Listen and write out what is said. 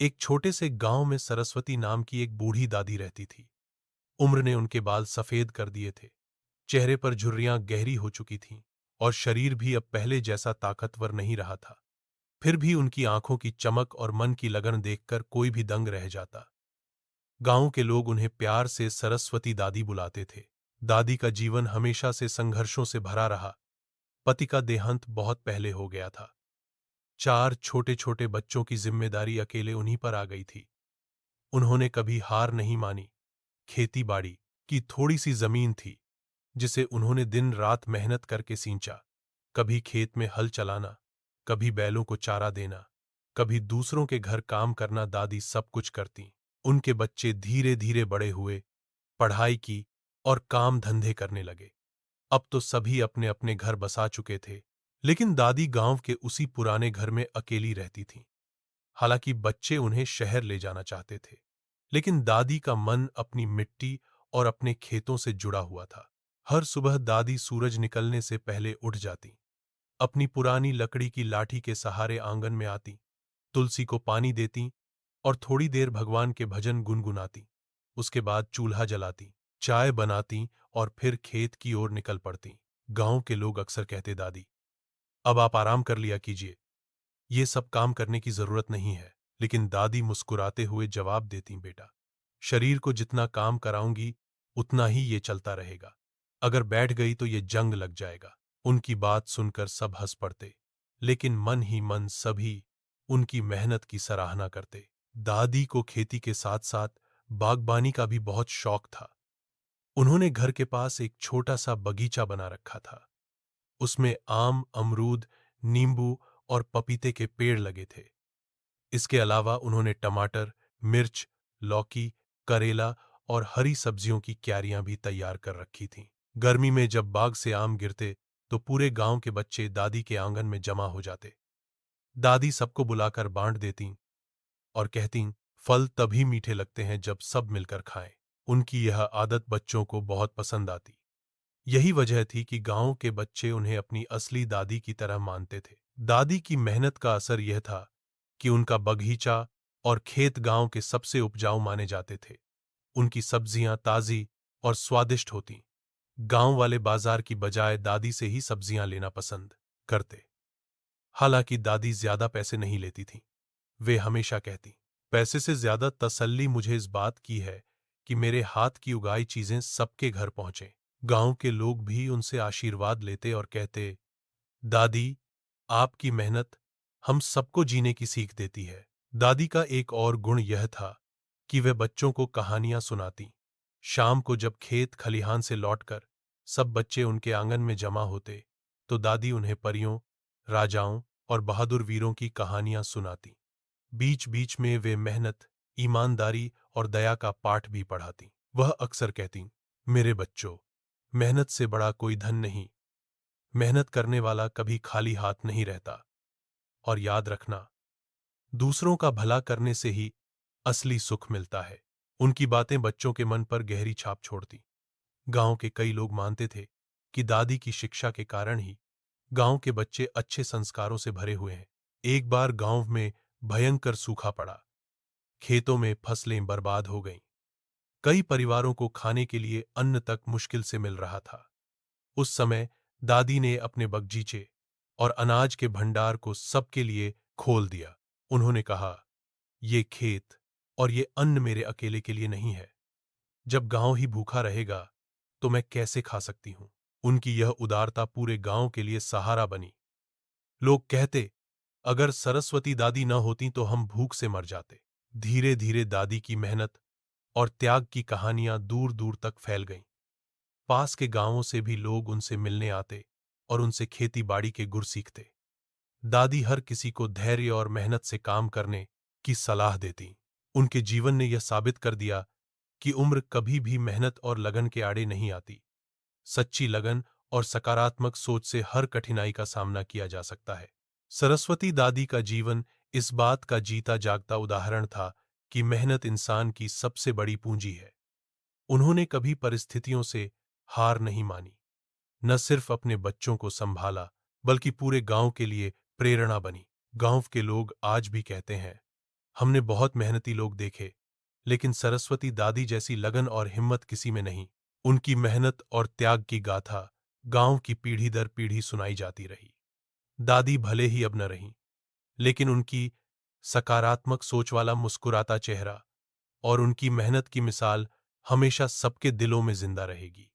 एक छोटे से गांव में सरस्वती नाम की एक बूढ़ी दादी रहती थी। उम्र ने उनके बाल सफेद कर दिए थे, चेहरे पर झुर्रियां गहरी हो चुकी थीं और शरीर भी अब पहले जैसा ताकतवर नहीं रहा था। फिर भी उनकी आंखों की चमक और मन की लगन देखकर कोई भी दंग रह जाता। गांव के लोग उन्हें प्यार से सरस्वती दादी बुलाते थे। दादी का जीवन हमेशा से संघर्षों से भरा रहा। पति का देहांत बहुत पहले हो गया था। चार छोटे छोटे बच्चों की जिम्मेदारी अकेले उन्हीं पर आ गई थी। उन्होंने कभी हार नहीं मानी। खेती बाड़ी की थोड़ी सी जमीन थी जिसे उन्होंने दिन रात मेहनत करके सींचा। कभी खेत में हल चलाना, कभी बैलों को चारा देना, कभी दूसरों के घर काम करना, दादी सब कुछ करती। उनके बच्चे धीरे धीरे बड़े हुए, पढ़ाई की और काम धंधे करने लगे। अब तो सभी अपने अपने घर बसा चुके थे, लेकिन दादी गांव के उसी पुराने घर में अकेली रहती थीं। हालांकि बच्चे उन्हें शहर ले जाना चाहते थे, लेकिन दादी का मन अपनी मिट्टी और अपने खेतों से जुड़ा हुआ था। हर सुबह दादी सूरज निकलने से पहले उठ जाती, अपनी पुरानी लकड़ी की लाठी के सहारे आंगन में आती, तुलसी को पानी देती और थोड़ी देर भगवान के भजन गुनगुनाती। उसके बाद चूल्हा जलाती, चाय बनाती और फिर खेत की ओर निकल पड़ती। गांव के लोग अक्सर कहते, दादी अब आप आराम कर लिया कीजिए, ये सब काम करने की जरूरत नहीं है। लेकिन दादी मुस्कुराते हुए जवाब देती, बेटा शरीर को जितना काम कराऊंगी उतना ही ये चलता रहेगा। अगर बैठ गई तो ये जंग लग जाएगा। उनकी बात सुनकर सब हंस पड़ते, लेकिन मन ही मन सभी उनकी मेहनत की सराहना करते। दादी को खेती के साथ साथ बागबानी का भी बहुत शौक था। उन्होंने घर के पास एक छोटा सा बगीचा बना रखा था। उसमें आम, अमरूद, नींबू और पपीते के पेड़ लगे थे। इसके अलावा उन्होंने टमाटर, मिर्च, लौकी, करेला और हरी सब्जियों की क्यारियां भी तैयार कर रखी थीं। गर्मी में जब बाग से आम गिरते तो पूरे गांव के बच्चे दादी के आंगन में जमा हो जाते। दादी सबको बुलाकर बांट देतीं और कहतीं, फल तभी मीठे लगते हैं जब सब मिलकर खाएं। उनकी यह आदत बच्चों को बहुत पसंद आती। यही वजह थी कि गांव के बच्चे उन्हें अपनी असली दादी की तरह मानते थे। दादी की मेहनत का असर यह था कि उनका बगीचा और खेत गांव के सबसे उपजाऊ माने जाते थे। उनकी सब्जियां ताजी और स्वादिष्ट होती। गांव वाले बाजार की बजाय दादी से ही सब्जियां लेना पसंद करते। हालांकि दादी ज्यादा पैसे नहीं लेती थीं। वे हमेशा कहती, पैसे से ज्यादा तसल्ली मुझे इस बात की है कि मेरे हाथ की उगाई चीजें सबके घर पहुंचें। गांव के लोग भी उनसे आशीर्वाद लेते और कहते, दादी आपकी मेहनत हम सबको जीने की सीख देती है। दादी का एक और गुण यह था कि वे बच्चों को कहानियां सुनाती। शाम को जब खेत खलिहान से लौटकर सब बच्चे उनके आंगन में जमा होते तो दादी उन्हें परियों, राजाओं और बहादुर वीरों की कहानियां सुनाती। बीच बीच में वे मेहनत, ईमानदारी और दया का पाठ भी पढ़ाती। वह अक्सर कहती, मेरे बच्चों, मेहनत से बड़ा कोई धन नहीं। मेहनत करने वाला कभी खाली हाथ नहीं रहता। और याद रखना, दूसरों का भला करने से ही असली सुख मिलता है। उनकी बातें बच्चों के मन पर गहरी छाप छोड़ती। गांव के कई लोग मानते थे कि दादी की शिक्षा के कारण ही गांव के बच्चे अच्छे संस्कारों से भरे हुए हैं। एक बार गांव में भयंकर सूखा पड़ा। खेतों में फसलें बर्बाद हो गईं। कई परिवारों को खाने के लिए अन्न तक मुश्किल से मिल रहा था। उस समय दादी ने अपने बगीचे और अनाज के भंडार को सबके लिए खोल दिया। उन्होंने कहा, ये खेत और ये अन्न मेरे अकेले के लिए नहीं है। जब गांव ही भूखा रहेगा तो मैं कैसे खा सकती हूं। उनकी यह उदारता पूरे गांव के लिए सहारा बनी। लोग कहते, अगर सरस्वती दादी न होती तो हम भूख से मर जाते। धीरे धीरे दादी की मेहनत और त्याग की कहानियां दूर दूर तक फैल गईं। पास के गांवों से भी लोग उनसे मिलने आते और उनसे खेती बाड़ी के गुर सीखते। दादी हर किसी को धैर्य और मेहनत से काम करने की सलाह देती। उनके जीवन ने यह साबित कर दिया कि उम्र कभी भी मेहनत और लगन के आड़े नहीं आती। सच्ची लगन और सकारात्मक सोच से हर कठिनाई का सामना किया जा सकता है। सरस्वती दादी का जीवन इस बात का जीता जागता उदाहरण था कि मेहनत इंसान की सबसे बड़ी पूंजी है। उन्होंने कभी परिस्थितियों से हार नहीं मानी, न सिर्फ अपने बच्चों को संभाला बल्कि पूरे गांव के लिए प्रेरणा बनी। गांव के लोग आज भी कहते हैं, हमने बहुत मेहनती लोग देखे, लेकिन सरस्वती दादी जैसी लगन और हिम्मत किसी में नहीं। उनकी मेहनत और त्याग की गाथा गांव की पीढ़ी दर पीढ़ी सुनाई जाती रही। दादी भले ही अब न रहीं, लेकिन उनकी सकारात्मक सोच वाला मुस्कुराता चेहरा और उनकी मेहनत की मिसाल हमेशा सबके दिलों में जिंदा रहेगी।